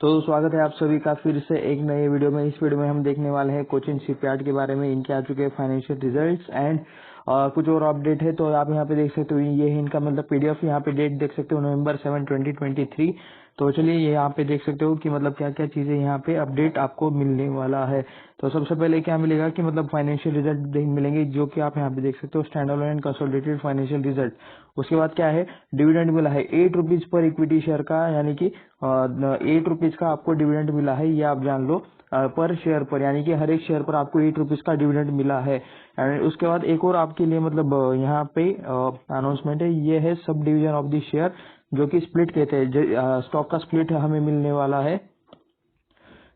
तो स्वागत है आप सभी का फिर से एक नए वीडियो में। इस वीडियो में हम देखने वाले हैं कोचिन शिपयार्ड के बारे में। इनके आ चुके हैं फाइनेंशियल रिजल्ट्स एंड कुछ और अपडेट है। तो आप यहाँ पे देख सकते हो, ये है इनका मतलब पीडीएफ। यहाँ पे डेट देख सकते हो नवंबर 7, 2023। तो चलिए ये यहाँ पे देख सकते हो कि मतलब क्या क्या चीजें यहाँ पे अपडेट आपको मिलने वाला है। तो सबसे पहले क्या मिलेगा कि मतलब फाइनेंशियल रिजल्ट मिलेंगे, जो कि आप यहाँ पे देख सकते हो stand alone and consolidated financial result. उसके बाद क्या है, डिविडेंड मिला है 8 रुपीज पर इक्विटी शेयर का, यानी कि 8 रुपीज का आपको डिविडेंड मिला है, ये आप जान लो। पर शेयर पर, यानी कि हर एक शेयर पर आपको 8 रुपीज का डिविडेंड मिला है। एंड उसके बाद एक और आपके लिए मतलब यहाँ पे अनाउंसमेंट है, ये है sub division of the share, जो कि स्प्लिट कहते हैं। स्टॉक का स्प्लिट हमें मिलने वाला है।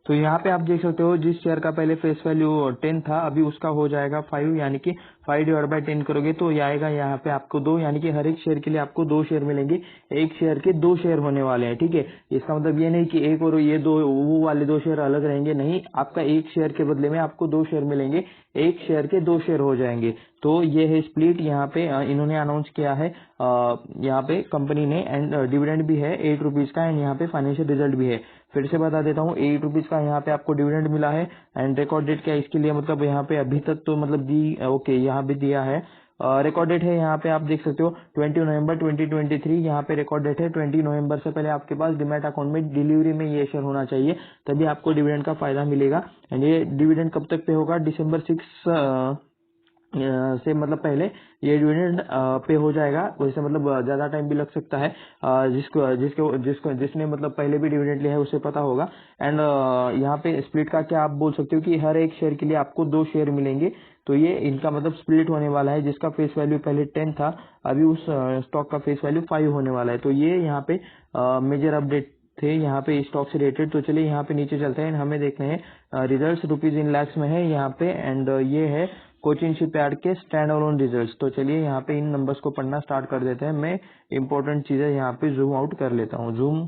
तो यहाँ पे आप देख सकते हो, जिस शेयर का पहले फेस वैल्यू 10 था, अभी उसका हो जाएगा 5, यानी कि 5/10 करोगे तो ये आएगा यहाँ पे आपको 2, यानी कि हर एक शेयर के लिए आपको 2 शेयर मिलेंगे। एक शेयर के 2 शेयर होने वाले हैं, ठीक है। इसका मतलब ये नहीं कि एक और ये दो वो वाले 2 शेयर अलग रहेंगे, नहीं, आपका एक शेयर के बदले में आपको 2 शेयर मिलेंगे, एक शेयर के 2 शेयर हो जाएंगे। तो ये है स्प्लिट, यहाँ पे इन्होंने अनाउंस किया है यहाँ पे कंपनी ने। एंड डिविडेंड भी है 8 रुपीज का, एंड यहाँ पे फाइनेंशियल रिजल्ट भी है। फिर से बता देता हूँ, 8 रुपीज का यहाँ पे आपको डिविडेंड मिला है। एंड रिकॉर्ड डेट क्या है इसके लिए, मतलब यहाँ पे अभी तक तो मतलब दी ओके यहाँ भी दिया है। रिकॉर्ड डेट है यहाँ पे आप देख सकते हो 20 नवंबर 2023। यहाँ पे रिकॉर्ड डेट है। 20 नवंबर से पहले आपके पास डिमैट अकाउंट में डिलीवरी में ये शेयर होना चाहिए, तभी आपको डिविडेंड का फायदा मिलेगा। एंड ये डिविडेंड कब तक पे होगा, दिसंबर 6 से मतलब पहले ये डिविडेंड पे हो जाएगा। वैसे मतलब ज्यादा टाइम भी लग सकता है, जिसने मतलब पहले भी डिविडेंड लिया है उसे पता होगा। एंड यहाँ पे स्प्लिट का क्या आप बोल सकते हो कि हर एक शेयर के लिए आपको 2 शेयर मिलेंगे। तो ये इनका मतलब स्प्लिट होने वाला है, जिसका फेस वैल्यू पहले 10 था, अभी उस स्टॉक का फेस वैल्यू 5 होने वाला है। तो ये यहाँ पे मेजर अपडेट थे यहाँ पे स्टॉक से रिलेटेड। तो चलिए यहाँ पे नीचे चलते हैं, हमें देखना है रिजल्ट्स रुपीज इन लैक्स में है यहाँ पे। एंड ये है कोचिन शिपयार्ड के स्टैंड अलोन रिजल्ट्स। तो चलिए यहाँ पे इन नंबर्स को पढ़ना स्टार्ट कर देते हैं। मैं इंपॉर्टेंट चीजें यहाँ पे जूम आउट कर लेता हूँ, जूम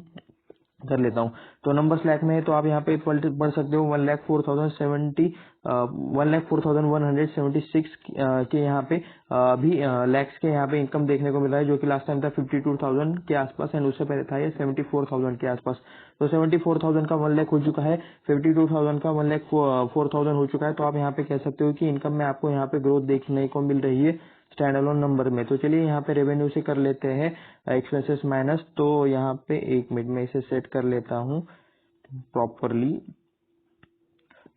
कर लेता हूँ। तो नंबर स्लैक में है, तो आप यहाँ पे पढ़ सकते हो 1,04,176 के यहाँ पे अभी लैक्स के यहाँ पे इनकम देखने को मिल रहा है, जो कि लास्ट टाइम था 52,000 के आसपास, एंड उससे पहले था ये 74,000 के आसपास। तो 74,000 का 1 लाख हो चुका है, 52,000 का 1,04,000 हो चुका है। तो आप यहाँ पे कह सकते हो कि इनकम में आपको यहाँ पे ग्रोथ देखने को मिल रही है स्टैंड अलोन नंबर में। तो चलिए यहाँ पे रेवेन्यू से कर लेते हैं एक्सपेंसेस माइनस। तो यहाँ पे 1 मिनट में इसे सेट कर लेता हूँ प्रॉपरली।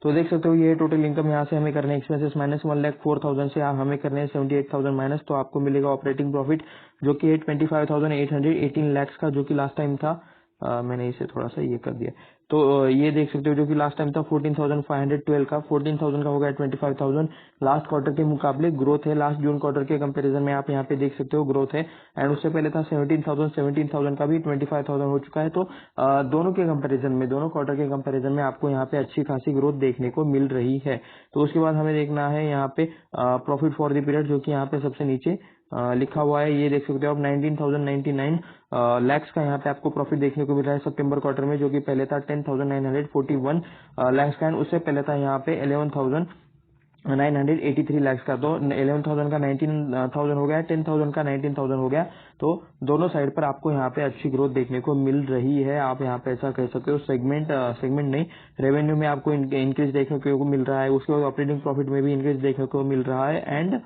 तो देख सकते हो ये टोटल इनकम, यहाँ से हमें करने एक्सपेंसेस माइनस 1,04,000 से हमें करने 78,000 माइनस। तो आपको मिलेगा ऑपरेटिंग प्रॉफिट, जो कि 25,818 लैक्स का, जो कि लास्ट टाइम था मैंने इसे थोड़ा सा ये कर दिया। तो ये देख सकते हो, जो कि लास्ट टाइम था 14,512 का, 14,000 का हो गया 25,000। लास्ट क्वार्टर के मुकाबले ग्रोथ है, लास्ट जून क्वार्टर के कंपैरिजन में आप यहाँ पे देख सकते हो ग्रोथ है। एंड उससे पहले था 17,000 का भी 25,000 हो चुका है। तो दोनों के कंपैरिजन में, दोनों क्वार्टर के कंपैरिजन में आपको यहाँ पे अच्छी खासी ग्रोथ देखने को मिल रही है। तो उसके बाद हमें देखना है यहाँ पे प्रॉफिट फॉर द पीरियड, जो कि यहाँ पे सबसे नीचे लिखा हुआ है। ये देख सकते हो आप 19,099 लैक्स का यहाँ पे आपको प्रॉफिट देखने को मिल रहा है सितंबर क्वार्टर में, जो कि पहले था 10,941 लैक्स का, एंड उससे पहले था यहाँ पे 11,983 लैक्स का। तो 11,000 का 19,000 हो गया, 10,000 का 19,000 हो गया। तो दोनों साइड पर आपको यहाँ पे अच्छी ग्रोथ देखने को मिल रही है। आप यहाँ पे ऐसा कह सकते हो, सेगमेंट नहीं, रेवेन्यू में आपको इंक्रीज देखने को मिल रहा है। उसके बाद ऑपरेटिंग प्रॉफिट में भी इंक्रीज देखने को मिल रहा है, एंड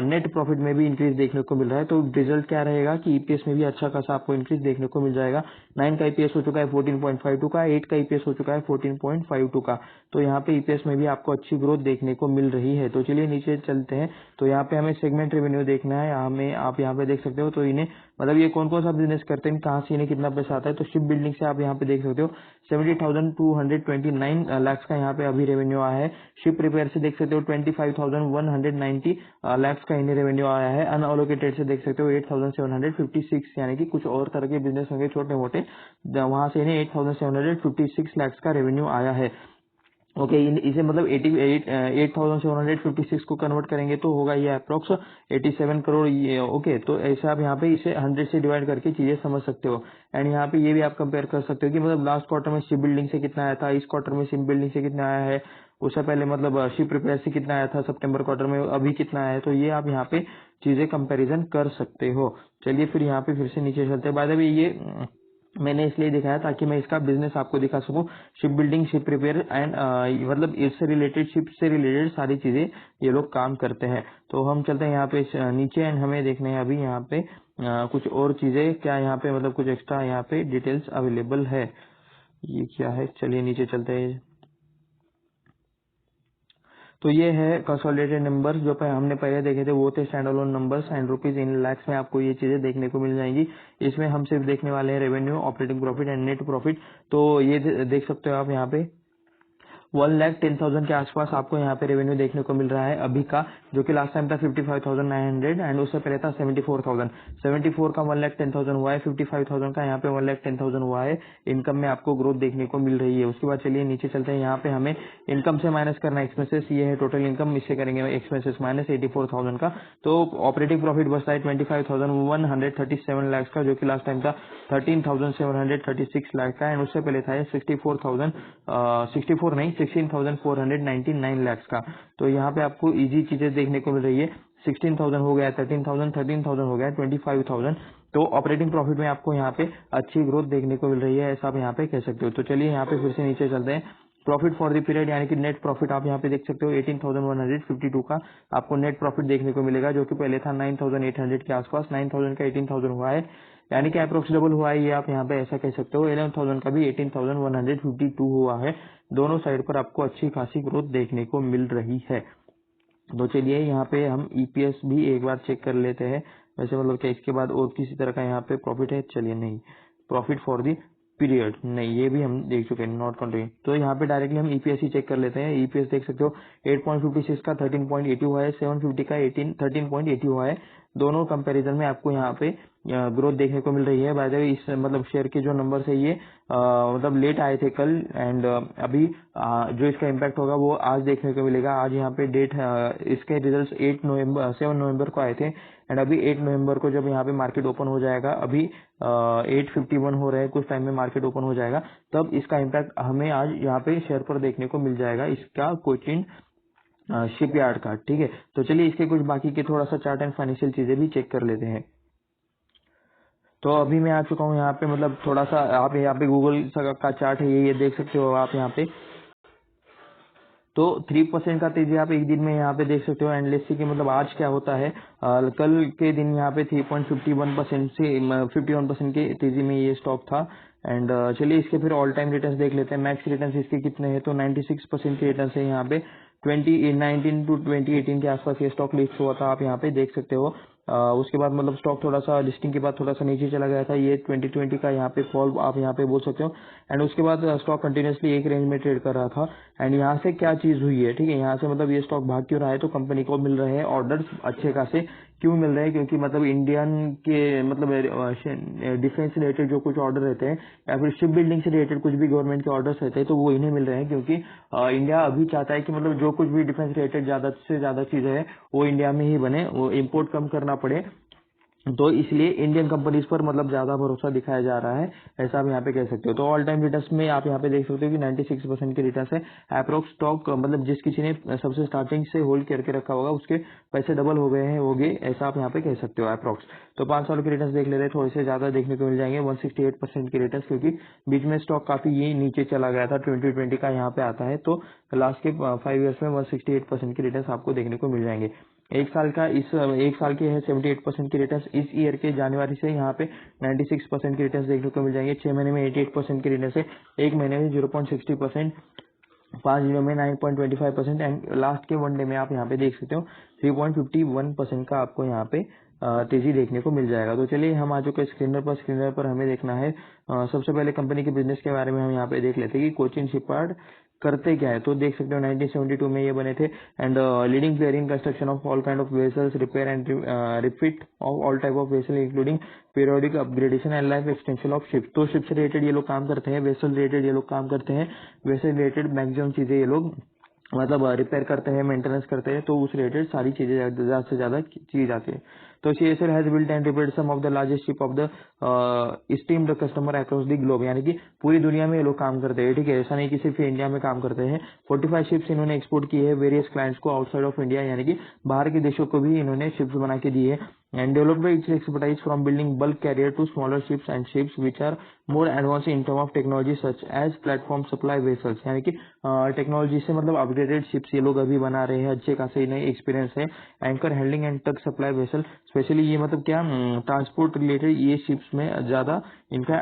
नेट प्रॉफिट में भी इंक्रीज देखने को मिल रहा है। तो रिजल्ट क्या रहेगा कि ईपीएस में भी अच्छा खासा आपको इंक्रीज देखने को मिल जाएगा। 9 का ईपीएस हो चुका है 14.52 का, 8 का ईपीएस हो चुका है 14.52 का। तो यहाँ पे ईपीएस में भी आपको अच्छी ग्रोथ देखने को मिल रही है। तो चलिए नीचे चलते हैं। तो यहाँ पे हमें सेगमेंट रेवेन्यू देखना है, हमें आप यहाँ पे देख सकते हो। तो इन्हें मतलब ये कौन कौन सा बिजनेस करते हैं, कहाँ से इन्हें कितना पैसा आता है। तो शिप बिल्डिंग से आप यहाँ पे देख सकते हो 70,229 लैक्स का यहाँ पे अभी रेवेन्यू आया है। शिप रिपेयर से देख सकते हो 25,190 लैक्स का इन्हें रेवेन्यू आया है। अनअलोकेटेड से देख सकते हो 8,756, यानी कि कुछ और तरह के बिजनेस होंगे छोटे मोटे, वहां से इन्हें 8,756 लैक्स का रेवेन्यू आया है। ओके, इसे मतलब 8,756 को कन्वर्ट करेंगे तो होगा ये अप्रोक्स 87 करोड़ ये। ओके, तो ऐसे आप यहाँ पे इसे 100 से डिवाइड करके चीजें समझ सकते हो। एंड यहाँ पे ये भी आप कंपेयर कर सकते हो कि मतलब लास्ट क्वार्टर में शिप बिल्डिंग से कितना आया था, इस क्वार्टर में शिप बिल्डिंग से कितना आया है, उससे पहले मतलब शिप रिपेयर से कितना आया था सितंबर क्वार्टर में, अभी कितना आया है। तो ये आप यहाँ पे चीजें कंपेरिजन कर सकते हो। चलिए फिर यहाँ पे फिर से नीचे चलते हैं। बाय द वे ये मैंने इसलिए दिखाया ताकि मैं इसका बिजनेस आपको दिखा सकूं, ship building, ship repair and मतलब इससे रिलेटेड, शिप से रिलेटेड सारी चीजें ये लोग काम करते हैं। तो हम चलते हैं यहाँ पे नीचे एंड हमें देखने हैं अभी यहाँ पे कुछ और चीजें क्या यहाँ पे मतलब कुछ एक्स्ट्रा यहाँ पे डिटेल्स अवेलेबल है। ये क्या है, चलिए नीचे चलते हैं। तो ये है कंसोलिडेटेड नंबर्स जो हमने पहले देखे थे, वो थे stand alone numbers and rupees in lakhs में आपको ये चीजें देखने को मिल जाएंगी। इसमें हम सिर्फ देखने वाले हैं revenue, operating profit and net profit. तो ये देख सकते हो आप यहाँ पे 1,10,000 के आसपास आपको यहाँ पे रेवेन्यू देखने को मिल रहा है अभी का, जो कि लास्ट टाइम था 55,900 एंड उससे पहले था 74,000। 74 का 1,10,000 हुआ है, 55,000 का यहाँ पे 1,10,000 हुआ है। इनकम में आपको ग्रोथ देखने को मिल रही है। उसके बाद चलिए नीचे चलते हैं। यहाँ पे हमें इनकम से माइनस करना एक्सपेंसेस, ये है टोटल इनकम, इससे करेंगे एक्सपेंसेस माइनस 84,000 का। तो ऑपरेटिंग प्रॉफिट बचता है 25,137 लाख का, जो कि लास्ट टाइम था 13,736 लाख का एंड उससे पहले था 16,499 लाख का। तो यहाँ पे आपको इजी चीजें देखने को मिल रही है। 16,000 हो गया, 13,000, 13,000 हो गया, 25,000। तो ऑपरेटिंग प्रॉफिट में आपको यहाँ पे अच्छी ग्रोथ देखने को मिल रही है, ऐसा आप यहाँ पे कह सकते हो। तो चलिए यहाँ पे फिर से नीचे चलते हैं। प्रॉफिट फॉर द पीरियड यानी कि नेट प्रॉफिट आप यहाँ पे देख सकते हो 18,152 का आपको नेट प्रॉफिट देखने को मिलेगा, जो कि पहले था 9,800 के आसपास। 9,000 का 18,000 हुआ है, यानी कि अप्रोक्स डबल हुआ है, ये आप यहाँ पे ऐसा कह सकते हो। 11,000 का भी 18,152 हुआ है। दोनों साइड पर आपको अच्छी खासी ग्रोथ देखने को मिल रही है। तो चलिए यहाँ पे हम ईपीएस भी एक बार चेक कर लेते हैं। वैसे मतलब कि इसके बाद और किसी तरह का यहाँ पे प्रॉफिट है, चलिए नहीं, प्रॉफिट फॉर दी पीरियड नहीं, ये भी हम देख चुके हैं, नॉट कंटिन्यू। तो यहाँ पे डायरेक्टली हम ईपीएस ही चेक कर लेते हैं। ईपीएस देख सकते हो 8.56 का 13.80 हुआ है, 750 का 13.80 हुआ है। दोनों कंपैरिजन में आपको यहाँ पे ग्रोथ देखने को मिल रही है। बाय द वे इस मतलब शेयर के जो नंबर्स है ये मतलब लेट आए थे कल एंड अभी जो इसका इम्पैक्ट होगा वो आज देखने को मिलेगा। आज यहाँ पे डेट इसके रिजल्ट्स 7 नवंबर को आए थे एंड अभी 8 नवंबर को जब यहाँ पे मार्केट ओपन हो जाएगा, अभी 8:51 हो रहे हैं, कुछ टाइम में मार्केट ओपन हो जाएगा, तब इसका इम्पैक्ट हमें आज यहाँ पे शेयर पर देखने को मिल जाएगा, इसका कोचिन शिपयार्ड का। ठीक है, तो चलिए इसके कुछ बाकी के थोड़ा सा चार्ट एंड फाइनेंशियल चीजें भी चेक कर लेते हैं। तो अभी मैं आ चुका हूँ यहाँ पे, मतलब थोड़ा सा आप यहाँ पे गूगल का चार्ट है, ये देख सकते हो आप यहाँ पे। तो 3% का तेजी आप एक दिन में यहाँ पे देख सकते हो। एंड लेट्स सी कि मतलब आज क्या होता है। कल के दिन यहाँ पे 3.51% से 51% के तेजी में ये स्टॉक था। एंड चलिए इसके फिर ऑल टाइम रिटर्न्स देख लेते हैं। मैक्स रिटर्न्स इसके कितने हैं, तो 96% के रिटर्न्स है यहाँ पे। 2019 टू 2018 के आसपास ये स्टॉक लिस्ट हुआ था, आप यहाँ पे देख सकते हो। उसके बाद मतलब स्टॉक थोड़ा सा लिस्टिंग के बाद थोड़ा सा नीचे चला गया था, ये 2020 का यहाँ पे फॉल आप यहाँ पे बोल सकते हो। एंड उसके बाद स्टॉक कंटिन्यूसली एक रेंज में ट्रेड कर रहा था। एंड यहाँ से क्या चीज हुई है, ठीक है, यहाँ से मतलब ये स्टॉक भाग क्यों रहा है, तो कंपनी को मिल रहे हैं ऑर्डर्स अच्छे खासे। क्यों मिल रहे हैं, क्योंकि मतलब इंडियन के मतलब डिफेंस से रिलेटेड जो कुछ ऑर्डर रहते हैं या फिर शिप बिल्डिंग से रिलेटेड कुछ भी गवर्नमेंट के ऑर्डर्स रहते हैं, तो वो इन्हें मिल रहे हैं, क्योंकि इंडिया अभी चाहता है कि मतलब जो कुछ भी डिफेंस रिलेटेड ज्यादा से ज्यादा चीजें हैं वो इंडिया में ही बने, वो इम्पोर्ट कम करना पड़े। तो इसलिए इंडियन कंपनीज पर मतलब ज्यादा भरोसा दिखाया जा रहा है, ऐसा आप यहाँ पे कह सकते हो। तो ऑल टाइम रिटर्न्स में आप यहाँ पे देख सकते हो कि 96% के रिटर्न्स है। अप्रोक्स स्टॉक मतलब जिस किसी ने सबसे स्टार्टिंग से होल्ड करके रखा होगा उसके पैसे डबल हो गए हैं, होंगे, ऐसा आप यहाँ पे कह सकते हो अप्रोक्स। तो 5 साल के रिटर्न्स देख ले रहे, थोड़े से ज्यादा देखने को मिल जाएंगे, 168% के रिटर्न्स, क्योंकि बीच में स्टॉक काफी ये नीचे चला गया था, 2020 का यहाँ पे आता है। तो लास्ट के 5 ईयर्स में 168% के रिटर्न्स आपको देखने को मिल जाएंगे। एक साल का इस एक साल के है 78% के रिटर्न्स, इस ईयर के जनवरी से यहाँ पे 96% के रिटर्न्स देखने को मिल जाएंगे। 6 महीने में 88% के रिटर्न्स है, एक महीने में 0.60%, 5 दिनों में 9.25% एंड लास्ट के वन डे में आप यहाँ पे देख सकते हो 3.51% का आपको यहाँ पे तेजी देखने को मिल जाएगा। तो चलिए हम आ चुके हैं स्क्रीनर पर हमें देखना है सबसे पहले कंपनी के बिजनेस के बारे में हम यहाँ पे देख लेते हैं कि कोचिन शिपयार्ड करते क्या है। तो देख सकते हो 1972 में ये बने थे and leading player in construction of all kind of vessels, repair and refit of all type of vessel including periodic upgradation and life extension of ship. तो शिप से रिलेटेड ये लोग काम करते हैं, वेसल रिलेटेड ये लोग काम करते हैं, वेसल रिलेटेड मैक्सिमम चीजें ये लोग मतलब रिपेयर करते हैं, मेंटेनेंस करते हैं, तो उस रिलेटेड सारी चीजें ज्यादा से ज्यादा की जाती है। तो CSL has built and repaired some of the largest ship of the esteemed customer across the globe, यानी कि पूरी दुनिया में ये लोग काम करते हैं, ठीक है, ऐसा नहीं कि सिर्फ इंडिया में काम करते हैं। 45 शिप्स इन्होंने एक्सपोर्ट की है वेरियस क्लाइंट्स को आउटसाइड ऑफ इंडिया, यानी कि बाहर के देशों को भी इन्होंने शिप्स बना के दी है। And developed its expertise from building bulk carrier to smaller ships and ships which are more advance in term of technology such as platform supply vessels, यानी कि टेक्नोलॉजी से मतलब अपग्रेडेड शिप्स ये लोग अभी बना रहे हैं, अच्छे खासे नए एक्सपीरियंस है। Anchor handling and truck supply vessel, specially ये मतलब क्या ट्रांसपोर्ट रिलेटेड ये शिप्स में ज्यादा इनका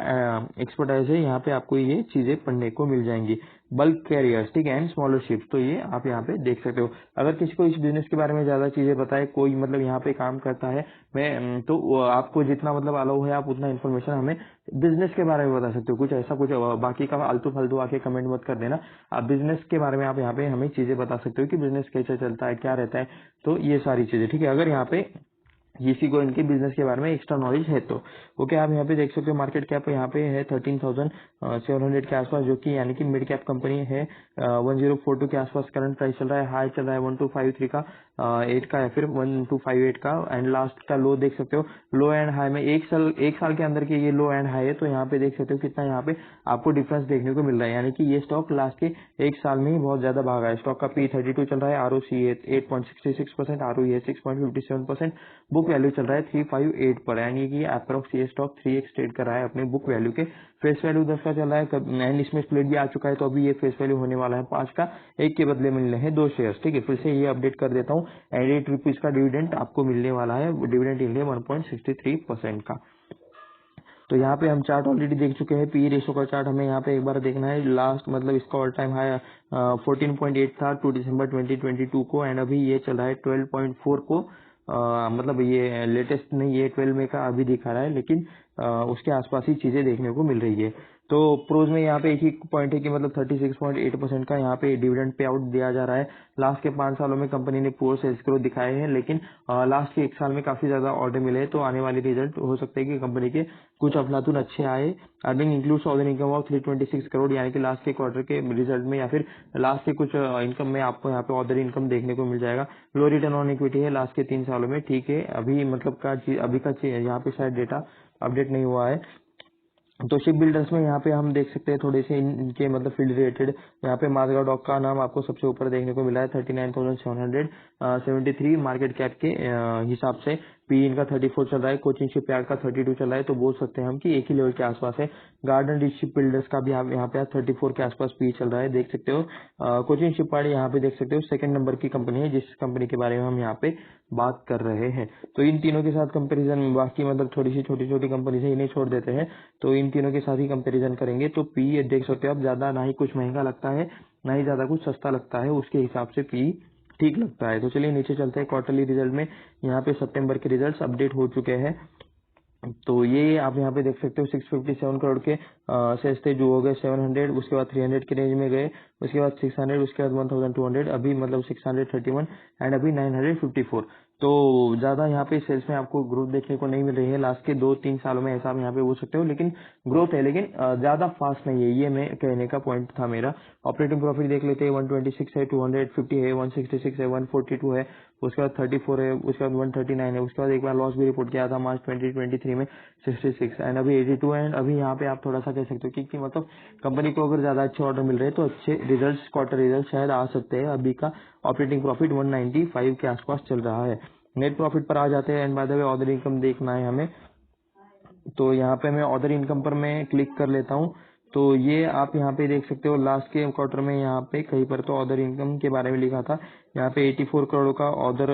एक्सपर्टाइज है। यहाँ पे आपको ये चीजें पढ़ने को मिल जाएंगी। बल्क कैरियर्स, ठीक है, एंड स्मॉलर शिप्स, तो ये आप यहाँ पे देख सकते हो। अगर किसी को इस बिजनेस के बारे में ज्यादा चीजें बताए, कोई मतलब यहाँ पे काम करता है, मैं तो आपको जितना मतलब अलाउ है आप उतना इन्फॉर्मेशन हमें बिजनेस के बारे में बता सकते हो। कुछ ऐसा कुछ बाकी का आलतू फालतू आके कमेंट मत कर देना। आप बिजनेस के बारे में आप यहाँ पे हमें चीजें बता सकते हो कि बिजनेस कैसे चलता है, क्या रहता है, तो ये सारी चीजें, ठीक है। अगर यहाँ पे किसी को इनके बिजनेस के बारे में एक्स्ट्रा नॉलेज है तो ओके। आप यहाँ पे देख सकते हो मार्केट कैप यहाँ पे है 13,700 के आसपास, जो कि यानी कि मिड कैप कंपनी है। 1042 के आसपास करंट प्राइस चल रहा है। हाई चल रहा है 1253 का, 8 का या फिर 1258 का। एंड लास्ट का लो देख सकते हो। लो एंड हाई में एक साल के अंदर के ये लो एंड हाई है, तो यहाँ पे देख सकते हो कितना यहाँ पे आपको डिफरेंस देखने को मिल रहा है। यानी कि ये स्टॉक लास्ट के एक साल में ही बहुत ज्यादा भागा है। स्टॉक का P32 चल रहा है, ROC 8.66%, ROE 6.57%, बुक वैल्यू चल रहा है 358 पर, यानी कि अप्रोक्स ये स्टॉक 3x ट्रेड कर रहा है अपने बुक वैल्यू के। फेस वैल्यू 10 का चल रहा है, एंड इसमें स्प्लिट भी आ चुका है, तो अभी ये फेस वैल्यू होने वाला है 5 का, एक के बदले मिलने हैं 2 शेयर्स, ठीक है। फिर से ये अपडेट कर देता हूँ। एंड ₹8 का डिविडेंड आपको मिलने वाला है, डिविडेंड यील्ड है 1.63% का। तो यहाँ पे हम चार्ट ऑलरेडी देख चुके हैं। पी रेशो का चार्ट हमें यहाँ पे एक बार देखना है। लास्ट मतलब इसका ऑल टाइम हाई 14.8 था 2 दिसंबर 2022 को, एंड अभी ये चल रहा है 12.4 को। मतलब ये लेटेस्ट नहीं, ये 12 में का अभी दिखा रहा है, लेकिन उसके आसपास ही चीजें देखने को मिल रही है। तो प्रोज में यहाँ पे एक ही पॉइंट है कि मतलब 36.8% का यहाँ पे डिविडेंड पे आउट दिया जा रहा है। लास्ट के 5 सालों में कंपनी ने पुअर सेल्स ग्रोथ दिखाए हैं, लेकिन लास्ट के 1 साल में काफी ज्यादा ऑर्डर मिले हैं, तो आने वाले रिजल्ट हो सकते हैं कि कंपनी के कुछ अफलातून अच्छे आए। Earning includes order income of 326 crore, यानी कि लास्ट के क्वार्टर के रिजल्ट में या फिर लास्ट के कुछ इनकम में आपको यहाँ पे ऑर्डर इनकम देखने को मिल जाएगा। लो रिटर्न ऑन इक्विटी है लास्ट के 3 सालों में, ठीक है। अभी मतलब का अभी का यहाँ पे शायद डेटा अपडेट नहीं हुआ है। तो शिप बिल्डर्स में यहाँ पे हम देख सकते हैं थोड़े से इनके मतलब फील्ड रिलेटेड। यहाँ पे माजगांव डॉक का नाम आपको सबसे ऊपर देखने को मिला है 39,773 मार्केट कैप के हिसाब से। पी इनका 34 चल रहा है। कोचिन शिप यार्ड का 32 चल रहा है, तो बोल सकते हैं हम कि एक ही लेवल के आसपास है। गार्डन रिच शिप बिल्डर्स का भी आप यहाँ पे 34 के आसपास पी चल रहा है, देख सकते हो। कोचिन शिप यार्ड यहाँ पे देख सकते हो सेकंड नंबर की कंपनी है, जिस कंपनी के बारे में हम यहाँ पे बात कर रहे हैं। तो इन तीनों के साथ कंपैरिजन में बाकी मतलब थोड़ी सी छोटी छोटी कंपनी से इन्हें छोड़ देते हैं, तो इन तीनों के साथ ही कंपैरिजन करेंगे। तो पी देख सकते हो आप, ज्यादा ना ही कुछ महंगा लगता है, ना ही ज्यादा कुछ सस्ता लगता है, उसके हिसाब से पी ठीक लगता है। तो चलिए नीचे चलते हैं। क्वार्टरली रिजल्ट में यहाँ पे सितंबर के रिजल्ट्स अपडेट हो चुके हैं। तो ये आप यहाँ पे देख सकते हो 657 करोड़ के सेल्स थे, जो हो गए 700, उसके बाद 300 के रेंज में गए, उसके बाद 600, उसके बाद 1200, अभी मतलब 631, एंड अभी 954। तो ज्यादा यहाँ पे सेल्स में आपको ग्रोथ देखने को नहीं मिल रही है लास्ट के 2-3 सालों में, ऐसा आप यहाँ पे बोल सकते हो। लेकिन ग्रोथ है, लेकिन ज्यादा फास्ट नहीं है, ये मैं कहने का पॉइंट था मेरा। ऑपरेटिंग प्रॉफिट देख लेते हैं। 126 है, 250 है, 166 है, 142 है, उसके बाद 34 है, उसके बाद 139 है, उसके बाद एक बार लॉस भी रिपोर्ट किया था मार्च 2023 में 66, एंड अभी 82। एंड अभी यहाँ पे आप थोड़ा सा कह सकते हो कि मतलब कंपनी को अगर ज्यादा अच्छे ऑर्डर मिल रहे हैं तो अच्छे रिजल्ट्स, क्वार्टर रिजल्ट शायद आ सकते हैं। अभी का ऑपरेटिंग प्रॉफिट 195 के आसपास चल रहा है। नेट प्रॉफिट पर आ जाते हैं। And by the way order income देखना है हमें, तो यहाँ पे मैं ऑर्डर इनकम पर मैं क्लिक कर लेता हूँ। तो ये आप यहाँ पे देख सकते हो लास्ट के क्वार्टर में यहाँ पे कहीं पर तो ऑर्डर इनकम के बारे में लिखा था। यहाँ पे 84 करोड़ का ऑर्डर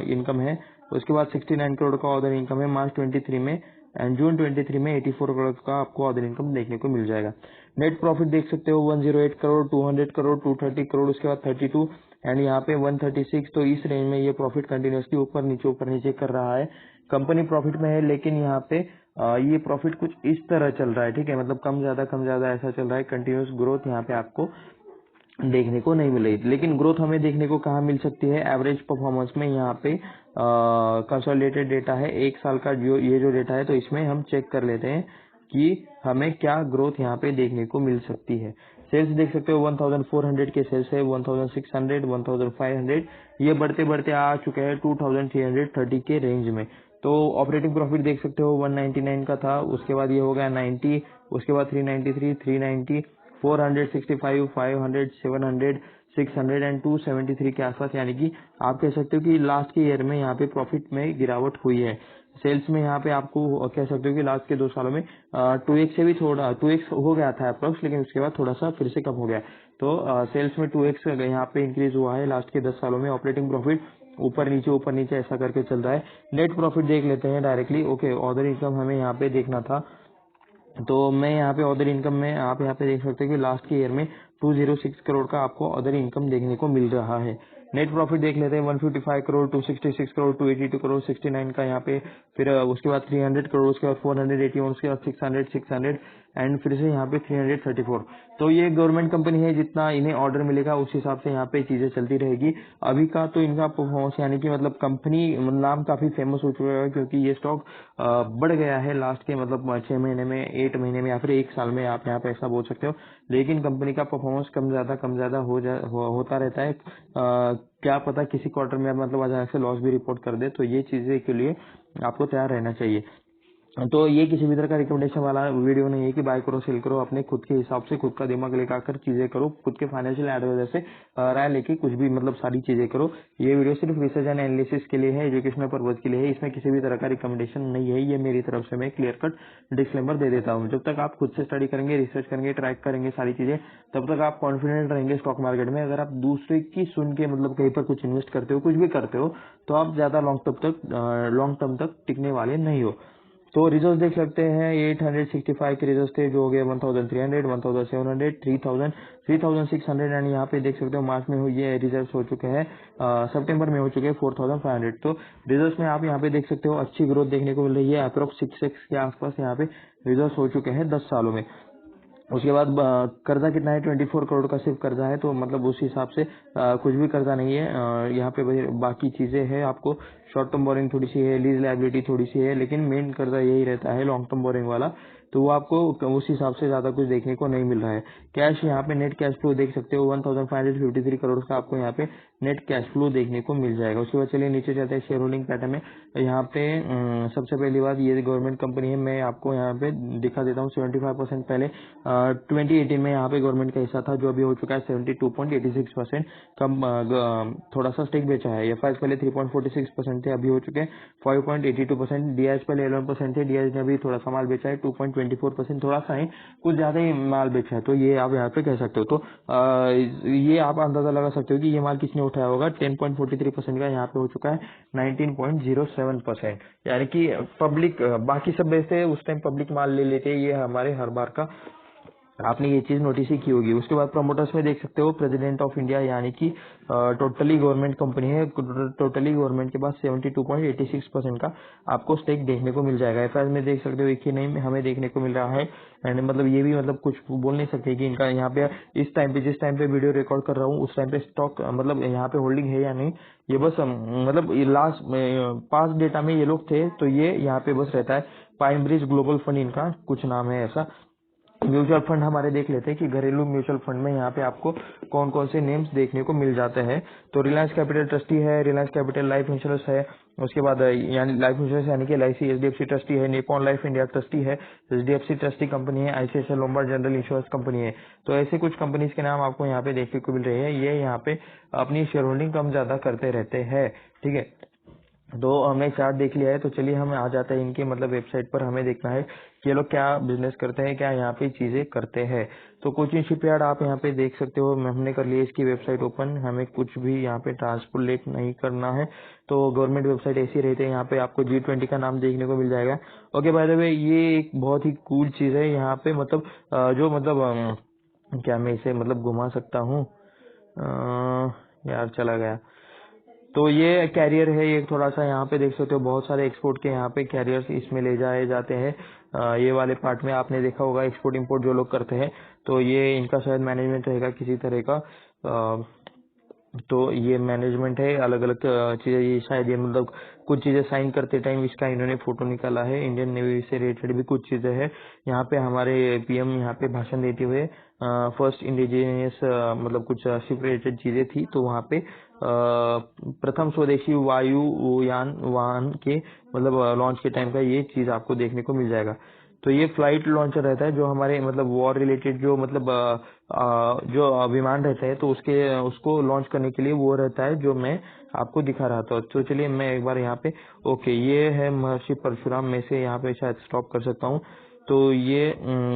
इनकम है। उसके बाद 69 करोड़ का ऑर्डर इनकम है मार्च 23 में, एंड जून 23 में 84 करोड़ का आपको ऑर्डर इनकम देखने को मिल जाएगा। नेट प्रॉफिट देख सकते हो 108 करोड़, 200 करोड़, 230 करोड़, उसके बाद 32, एंड यहाँ पे 136। तो इस रेंज में ये प्रॉफिट कंटिन्यूसली ऊपर नीचे कर रहा है। कंपनी प्रॉफिट में है, लेकिन यहाँ पे ये प्रॉफिट कुछ इस तरह चल रहा है, ठीक है। मतलब कम ज्यादा ऐसा चल रहा है। कंटिन्यूस ग्रोथ यहाँ पे आपको देखने को नहीं मिल रही। लेकिन ग्रोथ हमें देखने को कहाँ मिल सकती है? एवरेज परफॉर्मेंस में। यहाँ पे कंसोलिडेटेड डेटा है 1 साल का, जो डेटा है, तो इसमें हम चेक कर लेते हैं कि हमें क्या ग्रोथ यहाँ पे देखने को मिल सकती है। सेल्स देख सकते हो 1400 के सेल्स है, 1600, 1500, ये बढ़ते बढ़ते आ चुके हैं 2330 के रेंज में। तो ऑपरेटिंग प्रॉफिट देख सकते हो 199 का था, उसके बाद ये हो गया 90, उसके बाद 393, 390, 465, 500, 700, 600 एंड 273 के आसपास। यानी कि आप कह सकते हो कि लास्ट के ईयर में यहाँ पे प्रॉफिट में गिरावट हुई है। सेल्स में यहाँ पे आपको कह सकते हो कि लास्ट के 2 सालों में 2x से भी थोड़ा 2x हो गया था अप्रोक्स, लेकिन उसके बाद थोड़ा सा फिर से कम हो गया। तो सेल्स में 2x यहाँ पे इंक्रीज हुआ है लास्ट के 10 सालों में। ऑपरेटिंग प्रॉफिट ऊपर नीचे ऐसा करके चल रहा है। नेट प्रॉफिट देख लेते हैं डायरेक्टली। ओके, अदर इनकम हमें यहाँ पे देखना था, तो मैं यहाँ पे अदर इनकम में आप यहाँ पे देख सकते हैं कि लास्ट के ईयर में 206 करोड़ का आपको अदर इनकम देखने को मिल रहा है। नेट प्रॉफिट देख लेते हैं 155 करोड़, 266 करोड़, 282 करोड़, 69 का यहाँ पे, फिर उसके बाद 300 करोड़, उसके बाद 481, उसके बाद 600 एंड फिर से यहाँ पे 334। तो ये गवर्नमेंट कंपनी है, जितना इन्हें ऑर्डर मिलेगा उस हिसाब से यहाँ पे चीजें चलती रहेगी। अभी का तो इनका परफॉर्मेंस यानी कि मतलब कंपनी नाम काफी फेमस हो चुका है, क्योंकि ये स्टॉक बढ़ गया है लास्ट के मतलब 6 महीने में, 8 महीने में या फिर 1 साल में, आप यहाँ पे ऐसा बोल सकते हो। लेकिन कंपनी का परफॉर्मेंस कम ज्यादा होता रहता है। क्या पता किसी क्वार्टर में मतलब अचानक से लॉस भी रिपोर्ट कर दे, तो ये चीजें के लिए आपको तैयार रहना चाहिए। तो ये किसी भी तरह का रिकमेंडेशन वाला वीडियो नहीं है कि बाय करो सेल करो, अपने खुद के हिसाब से खुद का दिमाग लगाकर चीजें करो, खुद के फाइनेंशियल एडवाइजर से राय लेके कुछ भी मतलब सारी चीजें करो। ये वीडियो सिर्फ रिसर्च एंड एनालिसिस के लिए है, एजुकेशनल पर्पज के लिए है, इसमें किसी भी तरह का रिकमेंडेशन नहीं है। ये मेरी तरफ से मैं क्लियर कट डिस्क्लेमर दे देता हूँ। जब तक आप खुद से स्टडी करेंगे, रिसर्च करेंगे, ट्रैक करेंगे सारी चीजें, तब तक आप कॉन्फिडेंट रहेंगे स्टॉक मार्केट में। अगर आप दूसरे की सुन के मतलब कहीं पर कुछ इन्वेस्ट करते हो, कुछ भी करते हो, तो आप ज्यादा लॉन्ग टर्म तक टिकने वाले नहीं हो। तो रिजल्ट देख सकते हैं, 865 के रिजल्ट थे, जो हो गए 1300, 1700, 3000, 3600 एंड यहाँ पे देख सकते हो मार्च में ये रिजल्ट हो चुके हैं, सितंबर में हो चुके हैं 4500। तो रिजल्ट में आप यहाँ पे देख सकते हो अच्छी ग्रोथ देखने को मिल रही है। अप्रोक्स 6x के आसपास यहाँ पे रिजल्ट हो चुके हैं 10 सालों में। उसके बाद कर्जा कितना है, 24 करोड़ का सिर्फ कर्जा है, तो मतलब उस हिसाब से कुछ भी कर्जा नहीं है। यहाँ पे बाकी चीजें हैं, आपको शॉर्ट टर्म बोरिंग थोड़ी सी है, लीज लायबिलिटी थोड़ी सी है, लेकिन मेन कर्जा यही रहता है लॉन्ग टर्म बोरिंग वाला। तो वो आपको उस हिसाब से ज्यादा कुछ देखने को नहीं मिल रहा है। कैश यहाँ पे नेट कैश फ्लो देख सकते हो 1553 करोड़ का आपको यहाँ पे नेट कैश फ्लो देखने को मिल जाएगा। उसके बाद चलिए नीचे जाते हैं शेयर होल्डिंग पैटर्न में। यहाँ पे सबसे पहली बात, ये गवर्नमेंट कंपनी है, मैं आपको यहाँ पे दिखा देता हूँ। 75% पहले 2018 में यहाँ पे गवर्नमेंट का हिस्सा था, जो अभी हो चुका है 72.86%। कम थोड़ा सा स्टेक बेचा है। एफ पहले 3.46% थे, अभी हो चुके हैं 5.82%। डीआईएच पहले 11% थे, डीआईएच ने अभी थोड़ा सा माल बेचा है 2.24%, थोड़ा सा ही कुछ ज्यादा ही माल बेचा है, तो ये आप यहाँ पे कह सकते हो। तो ये आप अंदाजा लगा सकते हो कि ये माल किसने उठाया होगा। 10.43% का यहाँ पे हो चुका है 19.07%, यानी कि पब्लिक बाकी सब बेचते, उस टाइम पब्लिक माल ले लेते हैं। ये हमारे हर बार का आपने ये चीज नोटिस ही की होगी। उसके बाद प्रमोटर्स में देख सकते हो प्रेसिडेंट ऑफ इंडिया, यानी कि टोटली गवर्नमेंट कंपनी है, टोटली गवर्नमेंट के पास 72.86% का आपको स्टेक देखने को मिल जाएगा। एफ में देख सकते हो एक ही नहीं हमें देखने को मिल रहा है। एंड मतलब ये भी मतलब कुछ बोल नहीं सकते कि इनका यहाँ पे इस टाइम पे, जिस टाइम पे वीडियो रिकॉर्ड कर रहा हूँ, उस टाइम पे स्टॉक मतलब यहाँ पे होल्डिंग है या नहीं, ये बस मतलब लास्ट पास डेटा में ये लोग थे, तो ये यहाँ पे बस रहता है। पाइन ब्रिज ग्लोबल फंड इनका कुछ नाम है ऐसा। म्यूचुअल फंड हमारे देख लेते हैं कि घरेलू म्यूचुअल फंड में यहाँ पे आपको कौन कौन से नेम्स देखने को मिल जाते हैं। तो रिलायंस कैपिटल ट्रस्टी है, रिलायंस कैपिटल लाइफ इंश्योरेंस है, उसके बाद यानी लाइफ इंश्योरेंस यानी कि LIC HDFC ट्रस्टी है, निपॉन लाइफ इंडिया ट्रस्टी है, HDFC ट्रस्टी कंपनी है, ICICI Lombard general insurance company है। तो ऐसे कुछ कंपनीज के नाम आपको यहाँ पे देखने को मिल रहे हैं। ये यहाँ पे अपनी शेयर होल्डिंग कम ज्यादा करते रहते हैं, ठीक है। तो हमने चार्ट देख लिया है, तो चलिए हम आ जाते हैं इनके मतलब वेबसाइट पर। हमें देखना है कि ये लोग क्या बिजनेस करते हैं, क्या यहाँ पे चीजें करते हैं। तो कोचिन शिपयार्ड आप यहाँ पे देख सकते हो, हमने कर लिया इसकी वेबसाइट ओपन। हमें कुछ भी यहाँ पे ट्रांसपोर्ट नहीं करना है, तो गवर्नमेंट वेबसाइट ऐसी रहती है। यहाँ पे आपको G20 का नाम देखने को मिल जाएगा। ओके, बाय द वे ये एक बहुत ही कूल चीज है यहाँ पे, मतलब जो मतलब क्या मैं इसे मतलब घुमा सकता हूँ, यार चला गया। तो ये कैरियर है, ये थोड़ा सा यहाँ पे देख सकते हो, बहुत सारे एक्सपोर्ट के यहाँ पे कैरियर्स इसमें ले जाए जाते हैं। ये वाले पार्ट में आपने देखा होगा एक्सपोर्ट इंपोर्ट जो लोग करते हैं, तो ये इनका शायद मैनेजमेंट रहेगा किसी तरह का। तो ये मैनेजमेंट है, अलग अलग चीजें, ये शायद ये मतलब कुछ चीजें साइन करते टाइम इसका इन्होंने फोटो निकाला है। इंडियन नेवी से रिलेटेड भी कुछ चीजें हैं यहाँ पे। हमारे पीएम यहाँ पे भाषण देते हुए फर्स्ट इंडिजिनियस मतलब कुछ शिप रिलेटेड चीजें थी, तो वहाँ पे प्रथम स्वदेशी वायुयान वाहन के मतलब लॉन्च के टाइम का ये चीज आपको देखने को मिल जाएगा। तो ये फ्लाइट लॉन्चर रहता है जो हमारे मतलब वॉर रिलेटेड जो मतलब जो विमान रहते हैं तो उसको लॉन्च करने के लिए वो रहता है जो मैं आपको दिखा रहा था। तो चलिए मैं एक बार यहाँ पे ओके ये है महर्षि परशुराम में से यहाँ पे शायद स्टॉप कर सकता हूँ। तो ये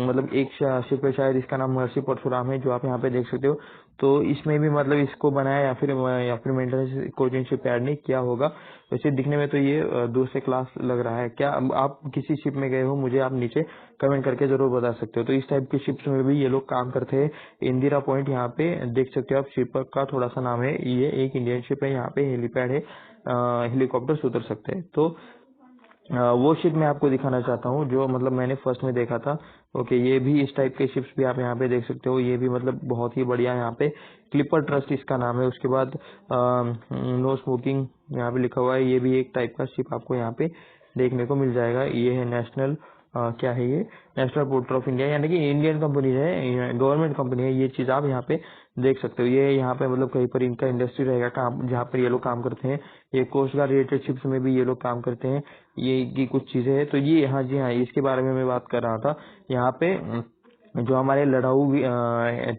मतलब एक शिप है शायद इसका नाम महर्षि परशुराम है जो आप यहाँ पे देख सकते हो। तो इसमें भी मतलब इसको बनाया या फिर मेंटेनेंस कोचिंग शिप यार्ड ने किया होगा। वैसे दिखने में तो ये दूसरे क्लास लग रहा है। क्या आप किसी शिप में गए हो मुझे आप नीचे कमेंट करके जरूर बता सकते हो। तो इस टाइप की शिप्स में भी ये लोग काम करते हैं। इंदिरा पॉइंट यहाँ पे देख सकते हो आप, शिप का थोड़ा सा नाम है। ये एक इंडियन शिप है, यहाँ पे हेलीपैड है, हेलीकॉप्टर से उतर सकते हैं। तो वो शिप मैं आपको दिखाना चाहता हूँ जो मतलब मैंने फर्स्ट में देखा था। ओके ये भी इस टाइप के शिप्स भी आप यहाँ पे देख सकते हो। ये भी मतलब बहुत ही बढ़िया यहाँ पे क्लिपर ट्रस्ट इसका नाम है। उसके बाद नो स्मोकिंग यहाँ पे लिखा हुआ है। ये भी एक टाइप का शिप आपको यहाँ पे देखने को मिल जाएगा। ये है नेशनल क्या है ये नेशनल पोर्ट ऑफ इंडिया, यानी कि इंडियन कंपनी है, गवर्नमेंट कंपनी है। ये चीज आप यहाँ पे देख सकते हो। ये यहाँ पे मतलब कहीं पर इनका इंडस्ट्री रहेगा काम जहाँ पर ये लोग काम करते हैं। ये कोस्ट गार्ड रिलेटेड शिप्स में भी ये लोग काम करते हैं। ये की कुछ चीजें हैं। तो ये हाँ जी हाँ इसके बारे में मैं बात कर रहा था। यहाँ पे जो हमारे लड़ाऊ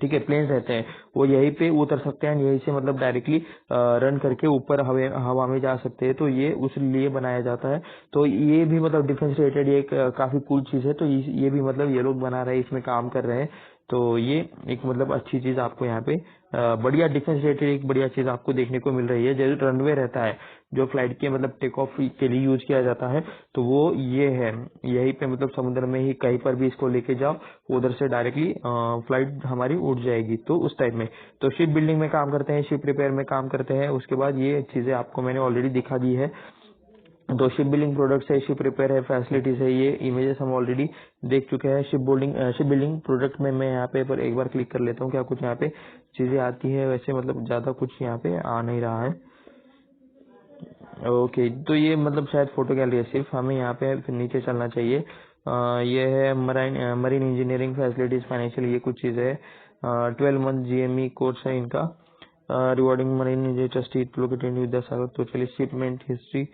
ठीक है प्लेन्स रहते हैं वो यहीं पे उतर सकते हैं, यहीं से मतलब डायरेक्टली रन करके ऊपर हवा में जा सकते हैं। तो ये उस लिए बनाया जाता है। तो ये भी मतलब डिफेंस रिलेटेड ये एक काफी कूल चीज है। तो ये भी मतलब ये लोग बना रहे हैं, इसमें काम कर रहे हैं। तो ये एक मतलब अच्छी चीज आपको यहाँ पे बढ़िया डिफेंस रिलेटेड एक बढ़िया चीज आपको देखने को मिल रही है। जैसे रनवे रहता है जो फ्लाइट के मतलब टेक ऑफ के लिए यूज किया जाता है, तो वो ये है। यहीं पे मतलब समुद्र में ही कहीं पर भी इसको लेके जाओ, उधर से डायरेक्टली फ्लाइट हमारी उड़ जाएगी। तो उस टाइप में तो शिप बिल्डिंग में काम करते हैं, शिप रिपेयर में काम करते हैं। उसके बाद ये चीजें आपको मैंने ऑलरेडी दिखा दी है। तो शिप बिल्डिंग प्रोडक्ट्स है, शिप रिपेयर है, फैसिलिटीज है, ये इमेजेस हम ऑलरेडी देख चुके हैं। शिप बिल्डिंग प्रोडक्ट में मैं यहाँ पे पर एक बार क्लिक कर लेता हूँ क्या कुछ यहाँ पे चीजें आती है। वैसे मतलब ज्यादा कुछ यहाँ पे आ नहीं रहा है। ओके तो ये मतलब शायद फोटो गैलरी है सिर्फ, हमें यहाँ पे फिर नीचे चलना चाहिए। ये है मरीन इंजीनियरिंग फैसिलिटीज फाइनेंशियल, ये कुछ चीज है। 12 मंथ GME कोर्स है इनका। Rewarding marine industry located with the Sagar. तो चलिए शिपमेंट हिस्ट्री,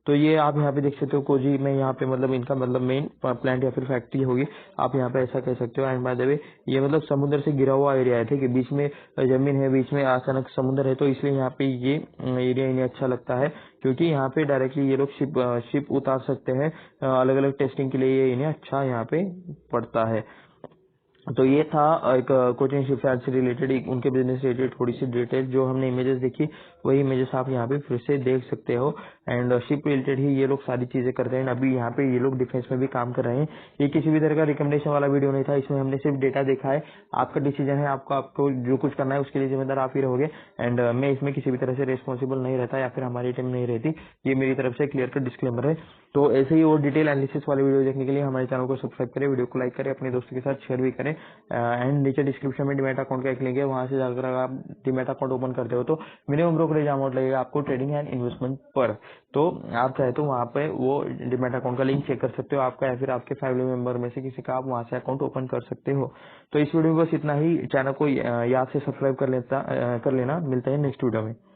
तो ये आप यहाँ पे देख सकते हो कोजी में यहाँ पे मतलब इनका मतलब मेन प्लांट या फिर फैक्ट्री होगी, आप यहाँ पे ऐसा कह सकते हो। एंड बाय द वे ये मतलब समुद्र से घिरा हुआ एरिया है, ठीक है, बीच में जमीन है, बीच में अचानक समुद्र है। तो इसलिए यहाँ पे ये एरिया इन्हें अच्छा लगता है क्योंकि यहाँ पे डायरेक्टली ये लोग शिप उतार सकते हैं। अलग अलग टेस्टिंग के लिए ये इन्हें अच्छा यहाँ पे पड़ता है। तो ये था एक कोचिंग शिप यार्ड से रिलेटेड उनके बिजनेस रिलेटेड थोड़ी सी डिटेल। जो हमने इमेजेस देखी वही इमेजेस आप यहाँ पे फिर से देख सकते हो। एंड शिप रिलेटेड ही ये लोग सारी चीजें करते हैं। अभी यहाँ पे ये लोग डिफेंस में भी काम कर रहे हैं। ये किसी भी तरह का रिकमेंडेशन वाला वीडियो नहीं था, इसमें हमने सिर्फ डेटा देखा है। आपका डिसीजन है, आपको जो कुछ करना है उसके लिए जिम्मेदार आप ही रहोगे। एंड मैं इसमें किसी भी तरह से रिस्पॉन्सिबल नहीं रहता या फिर हमारी टीम नहीं रहती, ये मेरी तरफ से क्लियर कट डिस्क्लेमर है। तो ऐसे ही और डिटेल एनालिसिस वाले वीडियो देखने के लिए हमारे चैनल को सब्सक्राइब करें, वीडियो को लाइक करें, अपने दोस्तों के साथ शेयर भी करें। एंड नीचे डिस्क्रिप्शन में डीमैट अकाउंट का एक लिंक है, वहां से जाकर अगर आप डीमैट अकाउंट ओपन करते हो तो मिनिमम ब्रोकरेज अमाउंट लगेगा आपको ट्रेडिंग एंड इन्वेस्टमेंट पर। तो आप चाहे तो वहां पे वो डीमैट अकाउंट का लिंक चेक कर सकते हो, आपका या फिर आपके फैमिली मेंबर में से किसी का, आप वहां से अकाउंट ओपन कर सकते हो। तो इस वीडियो में बस इतना ही। चैनल को याद से सब्सक्राइब कर लेना। मिलते हैं नेक्स्ट वीडियो में।